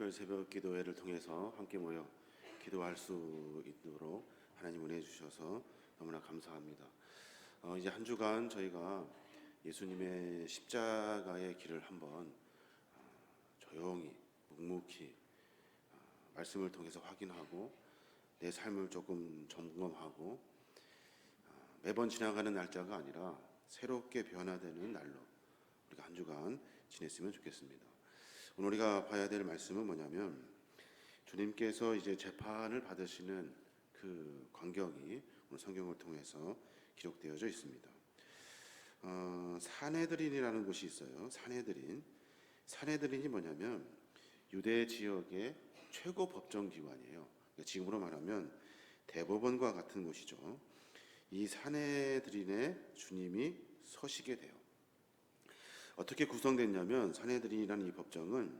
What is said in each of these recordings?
특별 새벽 기도회를 통해서 함께 모여 기도할 수 있도록 하나님 은혜 주셔서 너무나 감사합니다. 이제 한 주간 저희가 예수님의 십자가의 길을 한번 조용히 묵묵히 말씀을 통해서 확인하고 내 삶을 조금 점검하고 매번 지나가는 날짜가 아니라 새롭게 변화되는 날로 우리가 한 주간 지냈으면 좋겠습니다. 오늘 우리가 봐야 될 말씀은 뭐냐면 주님께서 이제 재판을 받으시는 그 광경이 오늘 성경을 통해서 기록되어져 있습니다. 산헤드린이라는 곳이 있어요. 산헤드린이 뭐냐면 유대 지역의 최고 법정기관이에요. 지금으로 말하면 대법원과 같은 곳이죠. 이 산헤드린에 주님이 서시게 돼요. 어떻게 구성됐냐면 산헤드린이라는 이 법정은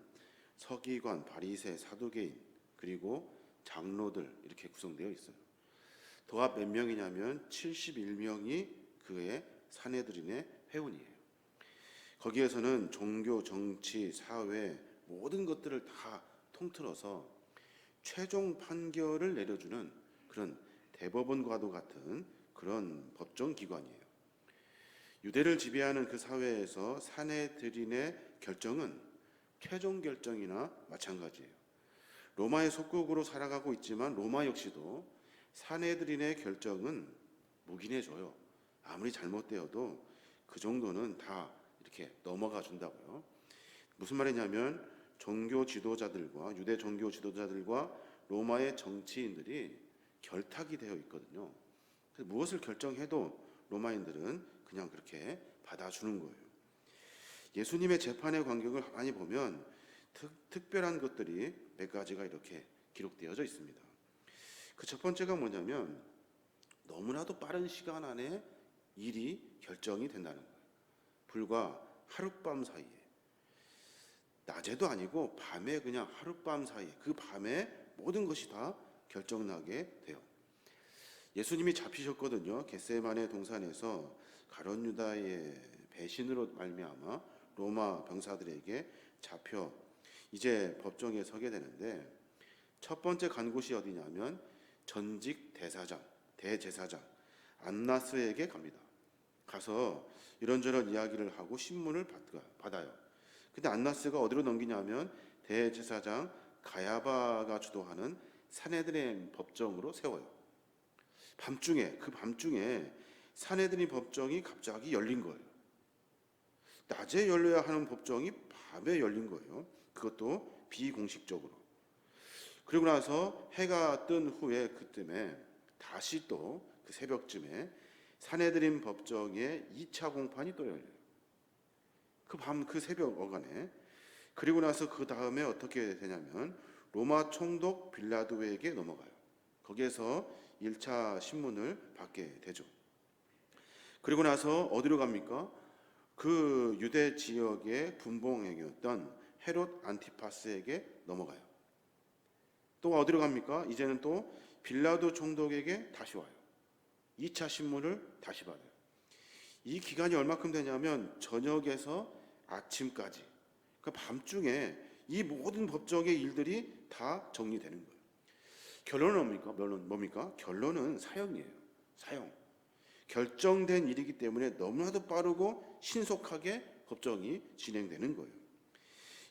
서기관, 바리새, 사두개인 그리고 장로들 이렇게 구성되어 있어요. 도합 몇 명이냐면 71명이 그의 산헤드린의 회원이에요. 거기에서는 종교, 정치, 사회 모든 것들을 다 통틀어서 최종 판결을 내려주는 그런 대법원과도 같은 그런 법정기관이에요. 유대를 지배하는 그 사회에서 산헤드린의 결정은 최종 결정이나 마찬가지예요. 로마의 속국으로 살아가고 있지만 로마 역시도 산헤드린의 결정은 묵인해줘요. 아무리 잘못되어도 그 정도는 다 이렇게 넘어가 준다고요. 무슨 말이냐면 종교 지도자들과 유대 종교 지도자들과 로마의 정치인들이 결탁이 되어 있거든요. 그래서 무엇을 결정해도 로마인들은 그냥 그렇게 받아주는 거예요. 예수님의 재판의 광경을 많이 보면 특별한 것들이 몇 가지가 이렇게 기록되어져 있습니다. 그 첫 번째가 뭐냐면 너무나도 빠른 시간 안에 일이 결정이 된다는 거예요. 불과 하룻밤 사이에, 낮에도 아니고 밤에 그냥 하룻밤 사이에 그 밤에 모든 것이 다 결정나게 돼요. 예수님이 잡히셨거든요. 겟세마네 동산에서 가룟 유다의 배신으로 말미암아 로마 병사들에게 잡혀 이제 법정에 서게 되는데 첫 번째 간 곳이 어디냐면 전직 대제사장 안나스에게 갑니다. 가서 이런저런 이야기를 하고 신문을 받아요. 근데 안나스가 어디로 넘기냐면 대제사장 가야바가 주도하는 산헤드린 법정으로 세워요. 그 밤중에 산헤드린 법정이 갑자기 열린 거예요. 낮에 열려야 하는 법정이 밤에 열린 거예요. 그것도 비공식적으로. 그리고 나서 해가 뜬 후에 그쯤에 다시 또 그 새벽쯤에 산헤드린 법정에 2차 공판이 또 열려요. 그 새벽 어간에. 그리고 나서 그 다음에 어떻게 되냐면 로마 총독 빌라도에게 넘어가요. 거기에서 1차 신문을 받게 되죠. 그리고 나서 어디로 갑니까? 그 유대 지역의 분봉행이었던 헤롯 안티파스에게 넘어가요. 또 어디로 갑니까? 이제는 또 빌라도 총독에게 다시 와요. 2차 신문을 다시 받아요. 이 기간이 얼마큼 되냐면 저녁에서 아침까지, 그러니까 밤중에 이 모든 법정의 일들이 다 정리되는 거예요. 결론은 뭡니까? 결론은 사형이에요. 사형. 결정된 일이기 때문에 너무나도 빠르고 신속하게 법정이 진행되는 거예요.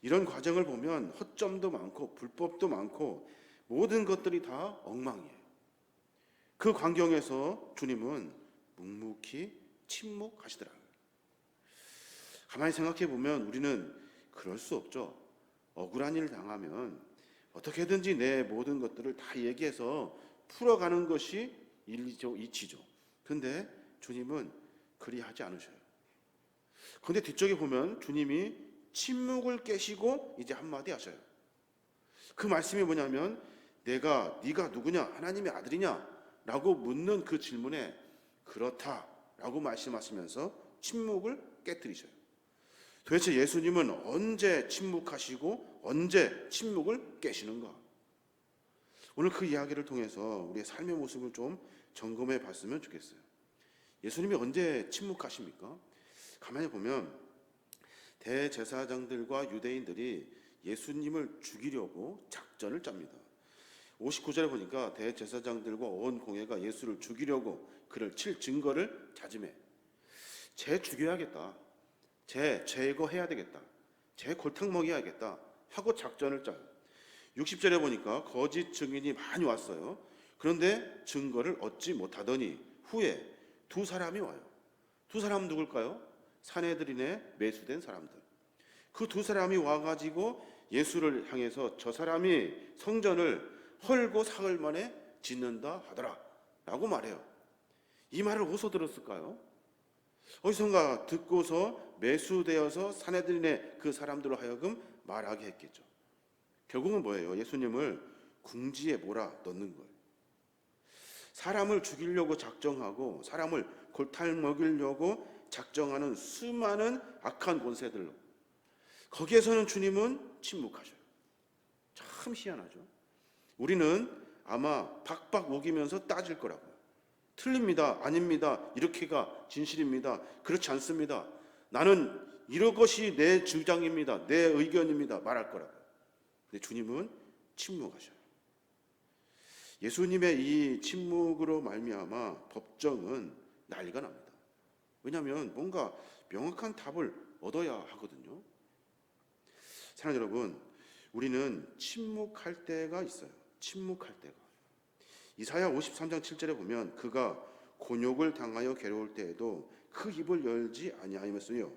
이런 과정을 보면 허점도 많고 불법도 많고 모든 것들이 다 엉망이에요. 그 광경에서 주님은 묵묵히 침묵하시더라고요. 가만히 생각해 보면 우리는 그럴 수 없죠. 억울한 일 당하면 어떻게든지 내 모든 것들을 다 얘기해서 풀어가는 것이 일리죠, 이치죠. 근데 주님은 그리하지 않으셔요. 근데 뒤쪽에 보면 주님이 침묵을 깨시고 이제 한마디 하셔요. 그 말씀이 뭐냐면 네가 누구냐? 하나님의 아들이냐? 라고 묻는 그 질문에 그렇다 라고 말씀하시면서 침묵을 깨뜨리셔요. 도대체 예수님은 언제 침묵하시고 언제 침묵을 깨시는가? 오늘 그 이야기를 통해서 우리의 삶의 모습을 좀 점검해 봤으면 좋겠어요. 예수님이 언제 침묵하십니까? 가만히 보면 대제사장들과 유대인들이 예수님을 죽이려고 작전을 짭니다. 59절에 보니까 대제사장들과 온 공회가 예수를 죽이려고 그를 칠 증거를 자즘해. 쟤 죽여야겠다. 쟤 제거해야 되겠다. 쟤 골탕 먹여야겠다 하고 작전을 짜요. 60절에 보니까 거짓 증인이 많이 왔어요. 그런데 증거를 얻지 못하더니 후에 두 사람이 와요. 두 사람은 누굴까요? 산헤드린에 매수된 사람들. 그 두 사람이 와가지고 예수를 향해서 저 사람이 성전을 헐고 사흘 만에 짓는다 하더라 라고 말해요. 이 말을 어디서 들었을까요? 어디선가 듣고서 매수되어서 산헤드린의 그 사람들로 하여금 말하게 했겠죠. 결국은 뭐예요? 예수님을 궁지에 몰아 넣는 거예요. 사람을 죽이려고 작정하고 사람을 골탕 먹이려고 작정하는 수많은 악한 권세들로, 거기에서는 주님은 침묵하셔요. 참 희한하죠. 우리는 아마 박박 우기면서 따질 거라고요. 틀립니다, 아닙니다, 이렇게가 진실입니다, 그렇지 않습니다, 나는 이것이 내 주장입니다, 내 의견입니다 말할 거라고요. 근데 주님은 침묵하셔요. 예수님의 이 침묵으로 말미암아 법정은 난리가 납니다. 왜냐하면 뭔가 명확한 답을 얻어야 하거든요. 사랑하는 여러분, 우리는 침묵할 때가 있어요. 침묵할 때가. 이사야 53장 7절에 보면 그가 곤욕을 당하여 괴로울 때에도 그 입을 열지 아니하였으며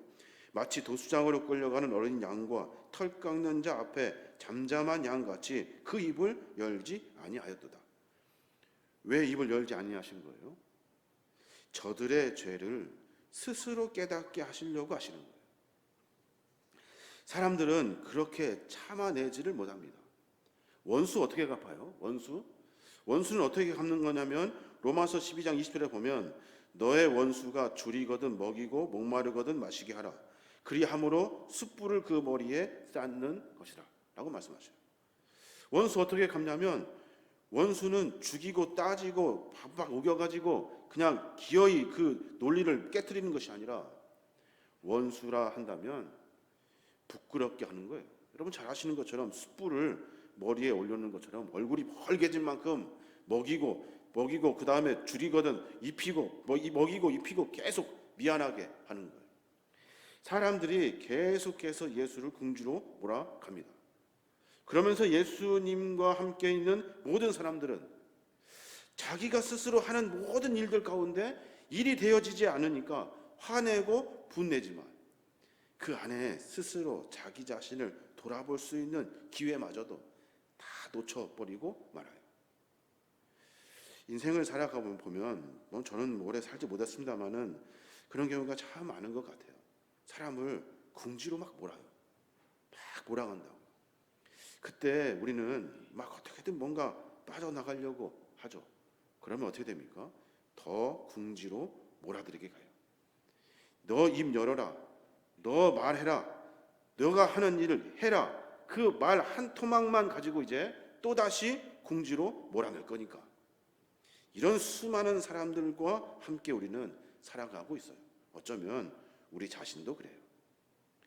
마치 도수장으로 끌려가는 어린 양과 털 깎는 자 앞에 잠잠한 양같이 그 입을 열지 아니하였도다. 왜 입을 열지 아니하신 거예요? 저들의 죄를 스스로 깨닫게 하시려고 하시는 거예요. 사람들은 그렇게 참아내지를 못합니다. 원수 어떻게 갚아요? 원수는 어떻게 갚는 거냐면 로마서 12장 20절에 보면 너의 원수가 줄이거든 먹이고 목마르거든 마시게 하라. 그리함으로 숯불을 그 머리에 쌓는 것이라 라고 말씀하셔요. 원수 어떻게 갚냐면 원수는 죽이고 따지고 박박 우겨가지고 그냥 기어이 그 논리를 깨트리는 것이 아니라 원수라 한다면 부끄럽게 하는 거예요. 여러분 잘 아시는 것처럼 숯불을 머리에 올려놓는 것처럼 얼굴이 벌게진 만큼 먹이고 그 다음에 줄이거든 입히고 먹이고 입히고 계속 미안하게 하는 거예요. 사람들이 계속해서 예수를 궁지로 몰아갑니다. 그러면서 예수님과 함께 있는 모든 사람들은 자기가 스스로 하는 모든 일들 가운데 일이 되어지지 않으니까 화내고 분내지만 그 안에 스스로 자기 자신을 돌아볼 수 있는 기회마저도 다 놓쳐버리고 말아요. 인생을 살아가 보면 저는 오래 살지 못했습니다만은 그런 경우가 참 많은 것 같아요. 사람을 궁지로 막 몰아요. 막 몰아간다고. 그때 우리는 막 어떻게든 뭔가 빠져나가려고 하죠. 그러면 어떻게 됩니까? 더 궁지로 몰아들이게 가요. 너 입 열어라. 너 말해라. 너가 하는 일을 해라. 그 말 한 토막만 가지고 이제 또다시 궁지로 몰아낼 거니까. 이런 수많은 사람들과 함께 우리는 살아가고 있어요. 어쩌면 우리 자신도 그래요.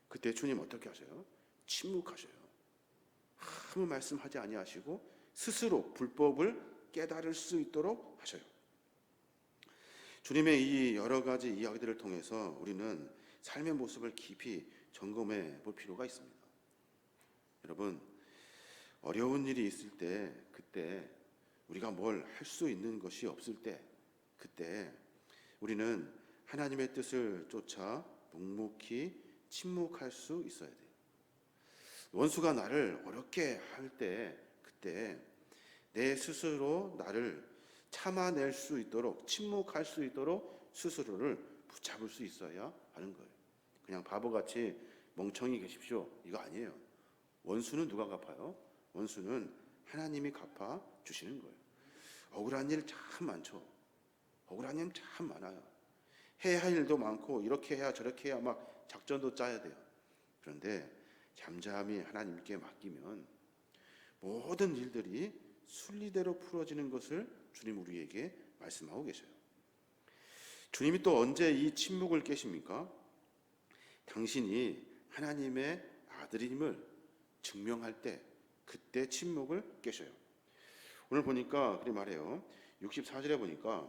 그때 주님 어떻게 하셔요? 침묵하셔요. 아무 말씀하지 아니하시고 스스로 불법을 깨달을 수 있도록 하셔요. 주님의 이 여러 가지 이야기들을 통해서 우리는 삶의 모습을 깊이 점검해 볼 필요가 있습니다. 여러분, 어려운 일이 있을 때, 그때 우리가 뭘 할 수 있는 것이 없을 때, 그때 우리는 하나님의 뜻을 쫓아 묵묵히 침묵할 수 있어야 돼요. 원수가 나를 어렵게 할 때, 그때 내 스스로 나를 참아낼 수 있도록, 침묵할 수 있도록 스스로를 붙잡을 수 있어야 하는 거예요. 그냥 바보같이 멍청이 계십시오, 이거 아니에요. 원수는 누가 갚아요? 원수는 하나님이 갚아 주시는 거예요. 억울한 일 참 많죠. 억울한 일 참 많아요. 해야 할 일도 많고 이렇게 해야 저렇게 해야 막 작전도 짜야 돼요. 그런데 잠잠히 하나님께 맡기면 모든 일들이 순리대로 풀어지는 것을 주님 우리에게 말씀하고 계셔요. 주님이 또 언제 이 침묵을 깨십니까? 당신이 하나님의 아들임을 증명할 때 그때 침묵을 깨셔요. 오늘 보니까 그리 말해요. 64절에 보니까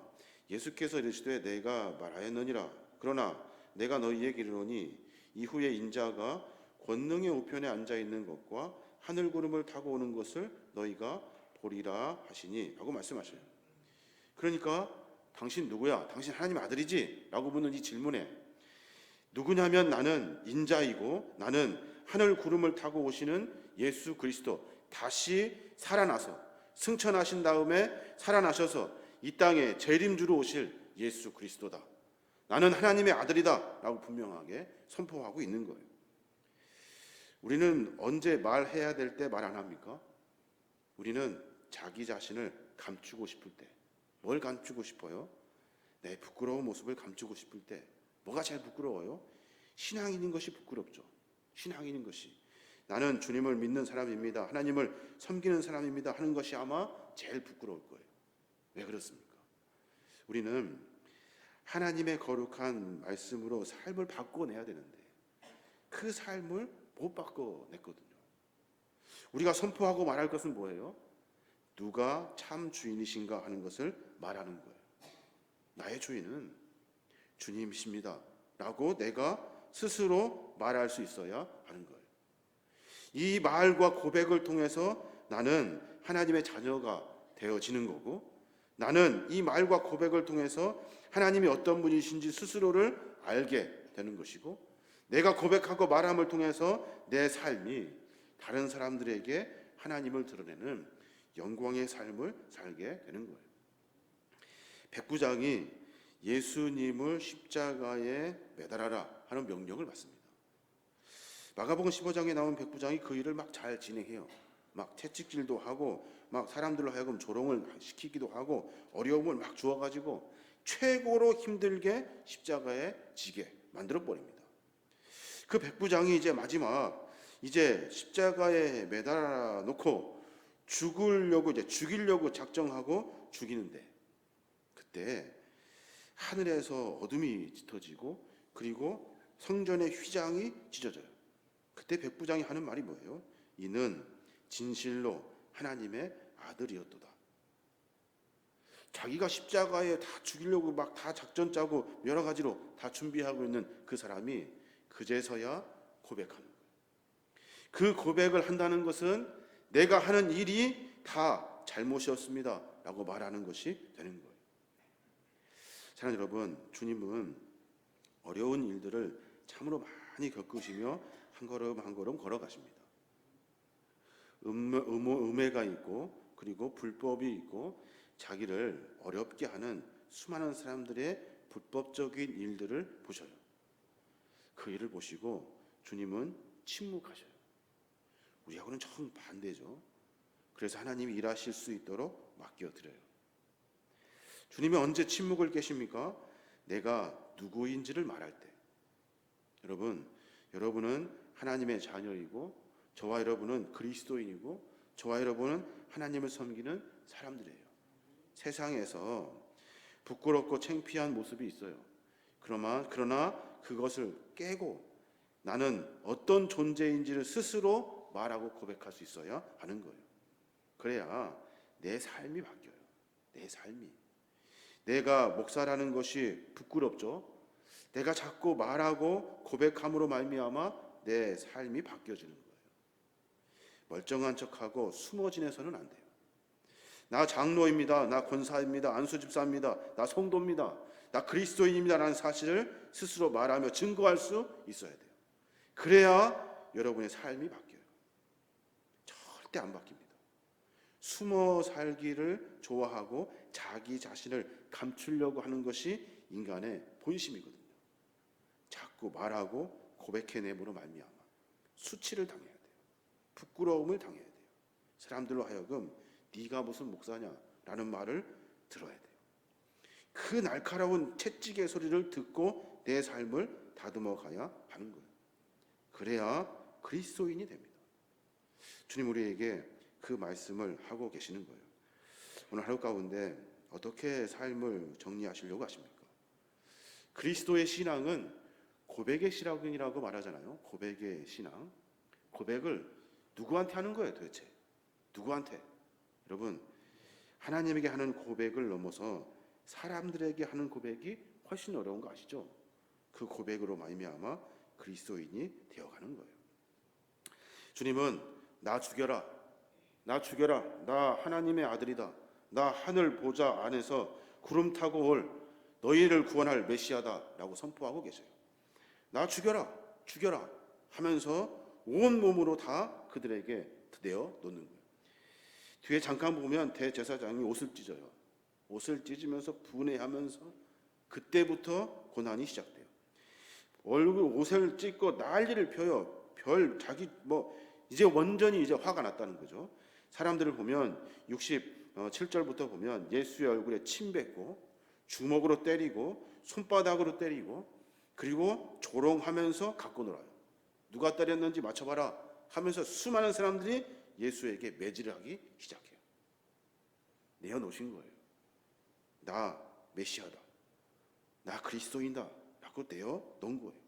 예수께서 이르시되 내가 말하였느니라. 그러나 내가 너희에게 이르노니 이후에 인자가 권능의 우편에 앉아 있는 것과 하늘 구름을 타고 오는 것을 너희가 보리라 하시니 라고 말씀하셔요. 그러니까 당신 누구야? 당신 하나님 아들이지? 라고 묻는 이 질문에 누구냐면 나는 인자이고 나는 하늘 구름을 타고 오시는 예수 그리스도, 다시 살아나서 승천하신 다음에 살아나셔서 이 땅에 재림주로 오실 예수 그리스도다. 나는 하나님의 아들이다 라고 분명하게 선포하고 있는 거예요. 우리는 언제 말해야 될 때 말 안 합니까? 우리는 자기 자신을 감추고 싶을 때. 뭘 감추고 싶어요? 내 부끄러운 모습을 감추고 싶을 때. 뭐가 제일 부끄러워요? 신앙인인 것이 부끄럽죠. 신앙인인 것이. 나는 주님을 믿는 사람입니다. 하나님을 섬기는 사람입니다. 하는 것이 아마 제일 부끄러울 거예요. 왜 그렇습니까? 우리는 하나님의 거룩한 말씀으로 삶을 바꿔내야 되는데 그 삶을 못 바꿔냈거든요. 우리가 선포하고 말할 것은 뭐예요? 누가 참 주인이신가 하는 것을 말하는 거예요. 나의 주인은 주님이십니다 라고 내가 스스로 말할 수 있어야 하는 거예요. 이 말과 고백을 통해서 나는 하나님의 자녀가 되어지는 거고, 나는 이 말과 고백을 통해서 하나님이 어떤 분이신지 스스로를 알게 되는 것이고, 내가 고백하고 말함을 통해서 내 삶이 다른 사람들에게 하나님을 드러내는 영광의 삶을 살게 되는 거예요. 백부장이 예수님을 십자가에 매달아라 하는 명령을 받습니다. 마가복음 15장에 나온 백부장이 그 일을 막 잘 진행해요. 막 채찍질도 하고 막 사람들로 하여금 조롱을 시키기도 하고 어려움을 막 주어가지고 최고로 힘들게 십자가에 지게 만들어 버립니다. 그 백부장이 이제 마지막 이제 십자가에 매달아 놓고 죽이려고 작정하고 죽이는데, 그때 하늘에서 어둠이 짙어지고 그리고 성전의 휘장이 찢어져요. 그때 백부장이 하는 말이 뭐예요? 이는 진실로 하나님의 아들이었도다. 자기가 십자가에 다 죽이려고 막 다 작전 짜고 여러 가지로 다 준비하고 있는 그 사람이 그제서야 고백하는 거예요. 그 고백을 한다는 것은 내가 하는 일이 다 잘못이었습니다 라고 말하는 것이 되는 거예요. 사랑하는 여러분, 주님은 어려운 일들을 참으로 많이 겪으시며 한 걸음 한 걸음 걸어가십니다. 음해가 있고 그리고 불법이 있고 자기를 어렵게 하는 수많은 사람들의 불법적인 일들을 보셔요. 그 일을 보시고 주님은 침묵하셔요. 우리하고는 정반대죠. 그래서 하나님이 일하실 수 있도록 맡겨드려요. 주님이 언제 침묵을 깨십니까? 내가 누구인지를 말할 때. 여러분은 하나님의 자녀이고 저와 여러분은 그리스도인이고 저와 여러분은 하나님을 섬기는 사람들이에요. 세상에서 부끄럽고 창피한 모습이 있어요. 그러나 그것을 깨고 나는 어떤 존재인지를 스스로 말하고 고백할 수 있어야 하는 거예요. 그래야 내 삶이 바뀌어요. 내 삶이. 내가 목사라는 것이 부끄럽죠. 내가 자꾸 말하고 고백함으로 말미암아 내 삶이 바뀌어지는 거예요. 멀쩡한 척하고 숨어 지내서는 안 돼요. 나 장로입니다. 나 권사입니다. 안수집사입니다. 나 성도입니다. 나 그리스도인입니다 라는 사실을 스스로 말하며 증거할 수 있어야 돼요. 그래야 여러분의 삶이 바뀌어요. 절대 안 바뀝니다. 숨어 살기를 좋아하고 자기 자신을 감추려고 하는 것이 인간의 본심이거든요. 자꾸 말하고 고백해내므로 말미암아 수치를 당해야 돼요. 부끄러움을 당해야 돼요. 사람들로 하여금 네가 무슨 목사냐라는 말을 들어야 돼요. 그 날카로운 채찍의 소리를 듣고 내 삶을 다듬어 가야 하는 거예요. 그래야 그리스도인이 됩니다. 주님 우리에게 그 말씀을 하고 계시는 거예요. 오늘 하루 가운데 어떻게 삶을 정리하시려고 하십니까? 그리스도의 신앙은 고백의 신앙이라고 말하잖아요. 고백의 신앙. 고백을 누구한테 하는 거예요 도대체? 누구한테? 여러분, 하나님에게 하는 고백을 넘어서 사람들에게 하는 고백이 훨씬 어려운 거 아시죠? 그 고백으로 말미암아 그리스도인이 되어가는 거예요. 주님은 나 죽여라, 나 죽여라, 나 하나님의 아들이다, 나 하늘 보좌 안에서 구름 타고 올 너희를 구원할 메시아다라고 선포하고 계세요. 나 죽여라, 죽여라 하면서 온 몸으로 다 그들에게 내어 놓는 거예요. 뒤에 잠깐 보면 대제사장이 옷을 찢어요. 옷을 찢으면서 분해하면서 그때부터 고난이 시작돼요. 얼굴 옷을 찢고 난리를 펴요. 자기 이제 완전히 이제 화가 났다는 거죠. 사람들을 보면 67절부터 보면 예수의 얼굴에 침 뱉고 주먹으로 때리고 손바닥으로 때리고 그리고 조롱하면서 갖고 놀아요. 누가 때렸는지 맞춰봐라 하면서 수많은 사람들이 예수에게 매질을 하기 시작해요. 내어놓으신 거예요. 나 메시아다, 나 그리스도인다 라고 내어놓은 거예요.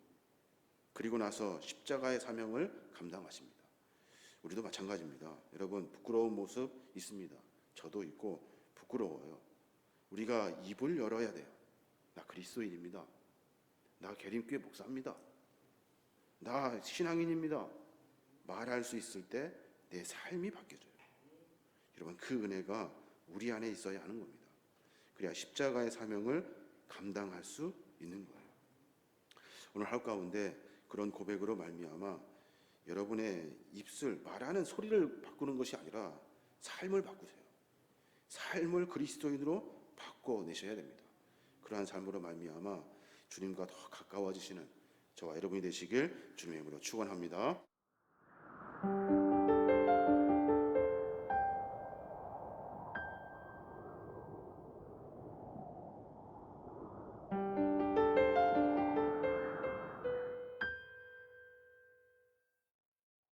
그리고 나서 십자가의 사명을 감당하십니다. 우리도 마찬가지입니다. 여러분, 부끄러운 모습 있습니다. 저도 있고 부끄러워요. 우리가 입을 열어야 돼요. 나 그리스도인입니다. 나 계림교회 목사입니다. 나 신앙인입니다. 말할 수 있을 때 내 삶이 바뀌어져요. 여러분, 그 은혜가 우리 안에 있어야 하는 겁니다. 그래야 십자가의 사명을 감당할 수 있는 거예요. 오늘 하루 가운데 그런 고백으로 말미암아 여러분의 입술, 말하는 소리를 바꾸는 것이 아니라 삶을 바꾸세요. 삶을 그리스도인으로 바꿔내셔야 됩니다. 그러한 삶으로 말미암아 주님과 더 가까워지시는 저와 여러분이 되시길 주님의 이름으로 축원합니다.